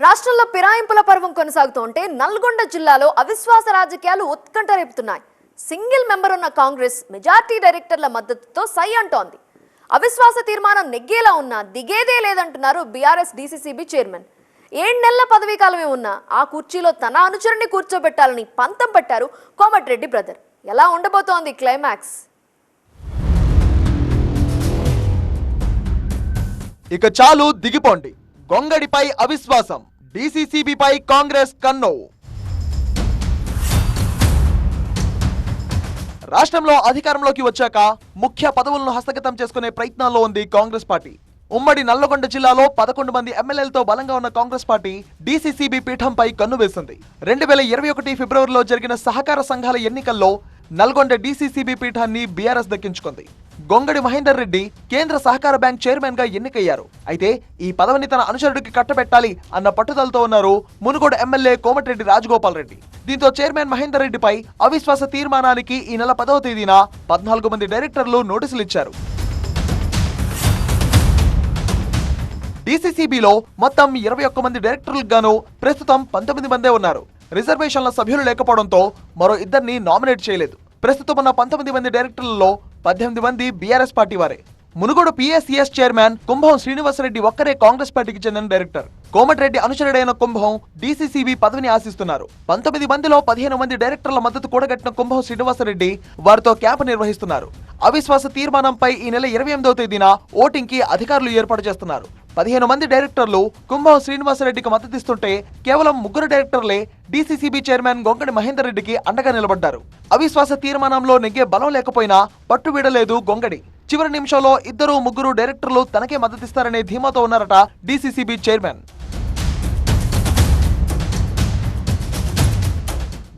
రాష్ట్రంలో ఫిరాయింపుల పర్వం కొనసాగుతుంటే నల్గొండ జిల్లాలో అవిశ్వాస రాజకీయాలు ఉత్కంఠ రేపుతున్నాయి. సింగిల్ మెంబర్ ఉన్న కాంగ్రెస్ మెజార్టీ డైరెక్టర్ల మద్దతుతో సై అంటోంది. అవిశ్వాస తీర్మానం నెగ్గేలా ఉన్నా దిగేదే లేదంటున్నారు బీఆర్ఎస్ డీసీసీబీ చైర్మన్. 7 నెలల పదవీ కాలమే ఉన్నా ఆ కుర్చీలో తన అనుచరుని కూర్చోబెట్టాలని పంతం పట్టారు కోమటిరెడ్డి బ్రదర్. ఎలా ఉండబోతోంది క్లైమాక్స్? ఇక చాలు దిగిపోండి. గొంగడిపై అవిశ్వాసం, డీసీసీబీపై కాంగ్రెస్ కన్ను. రాష్ట్రంలో అధికారంలోకి వచ్చాక ముఖ్య పదవులను హస్తగతం చేసుకునే ప్రయత్నాల్లో ఉంది కాంగ్రెస్ పార్టీ. ఉమ్మడి నల్లగొండ జిల్లాలో 11 మంది ఎమ్మెల్యేలతో బలంగా ఉన్న కాంగ్రెస్ పార్టీ డీసీసీబీ పీఠంపై కన్ను వేసింది. 2021 ఫిబ్రవరిలో జరిగిన సహకార సంఘాల ఎన్నికల్లో నల్గొండ డీసీసీబీ పీఠాన్ని బీఆర్ఎస్ దక్కించుకుంది. గొంగడి మహేందర్ రెడ్డి కేంద్ర సహకార బ్యాంక్ చైర్మన్ గా ఎన్నికయ్యారు. అయితే ఈ పదవిని తన అనుచరుడికి కట్టబెట్టాలి అన్న పట్టుదలతో ఉన్నారు మునుగోడు ఎమ్మెల్యే కోమటిరెడ్డి రాజగోపాల్ రెడ్డి. దీంతో చైర్మన్ మహేందర్ రెడ్డిపై అవిశ్వాస తీర్మానానికి ఈ నెల 10వ తేదీన 14 మంది డైరెక్టర్లు నోటీసులు ఇచ్చారు. డీసీసీబీలో మొత్తం 21 మంది డైరెక్టర్లకు గాను ప్రస్తుతం 19 మందే ఉన్నారు. రిజర్వేషన్ల సభ్యులు లేకపోవడంతో మరో 2ని నామినేట్ చేయలేదు. ప్రస్తుతం ఉన్న 19 మంది డైరెక్టర్లలో 18 మంది బీఆర్ఎస్ పార్టీ వారే. మునుగోడు పీఎస్సీఎస్ చైర్మన్ కుంభం శ్రీనివాసరెడ్డి ఒక్కరే కాంగ్రెస్ పార్టీకి చెందిన డైరెక్టర్. కోమటిరెడ్డి అనుచరుడైన కుంభం డీసీసీబీ పదవిని ఆశిస్తున్నారు. 19 మందిలో 15 మంది డైరెక్టర్ల మద్దతు కూడగట్టిన కుంభం శ్రీనివాసరెడ్డి వారితో క్యాంపు నిర్వహిస్తున్నారు. అవిశ్వాస తీర్మానంపై ఈ నెల 28వ తేదీన ఓటింగ్ కి అధికారులు ఏర్పాటు చేస్తున్నారు. 15 మంది డైరెక్టర్లు కుంభం శ్రీనివాసరెడ్డికి మద్దతిస్తుంటే కేవలం 3 డైరెక్టర్లే డీసీసీబీ చైర్మన్ గొంగడి మహేందర్ రెడ్డికి అండగా నిలబడ్డారు. అవిశ్వాస తీర్మానంలో నెగ్గే బలం లేకపోయినా పట్టు వీడలేదు గొంగడి. చివరి నిమిషంలో 2-3 డైరెక్టర్లు తనకే మద్దతిస్తారనే ధీమాతో ఉన్నారట డీసీసీబీ చైర్మన్.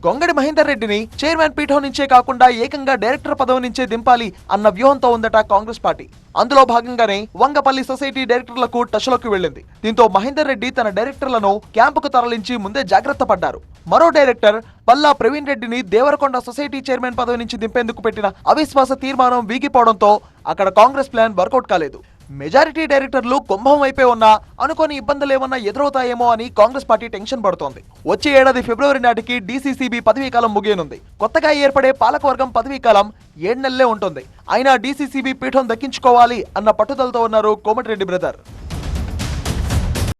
గొంగడి మహేందర్ రెడ్డిని చైర్మన్ పీఠం నుంచే కాకుండా ఏకంగా డైరెక్టర్ పదవి నుంచే దింపాలి అన్న వ్యూహంతో ఉందట కాంగ్రెస్ పార్టీ. అందులో భాగంగానే వంగపల్లి సొసైటీ డైరెక్టర్లకు టచ్లోకి వెళ్లింది. దీంతో మహేందర్ రెడ్డి తన డైరెక్టర్లను క్యాంపుకు తరలించి ముందే జాగ్రత్త పడ్డారు. మరో డైరెక్టర్ పల్లా ప్రవీణ్ రెడ్డిని దేవరకొండ సొసైటీ చైర్మన్ పదవి నుంచి దింపేందుకు పెట్టిన అవిశ్వాస తీర్మానం వీగిపోవడంతో అక్కడ కాంగ్రెస్ ప్లాన్ వర్కౌట్ కాలేదు. మెజారిటీ డైరెక్టర్లు కుంభం వైపే ఉన్నా అనుకోని ఇబ్బందులు ఏమన్నా ఎదురవుతాయేమో అని కాంగ్రెస్ పార్టీ టెన్షన్ పడుతోంది. వచ్చే ఏడాది ఫిబ్రవరి నాటికి డీసీసీబీ పదవీకాలం ముగియనుంది. కొత్తగా ఏర్పడే పాలకవర్గం పదవీకాలం 7 నెలలే ఉంటుంది. అయినా డీసీసీబీ పీఠం దక్కించుకోవాలి అన్న పట్టుదలతో ఉన్నారు కోమటిరెడ్డి బ్రదర్.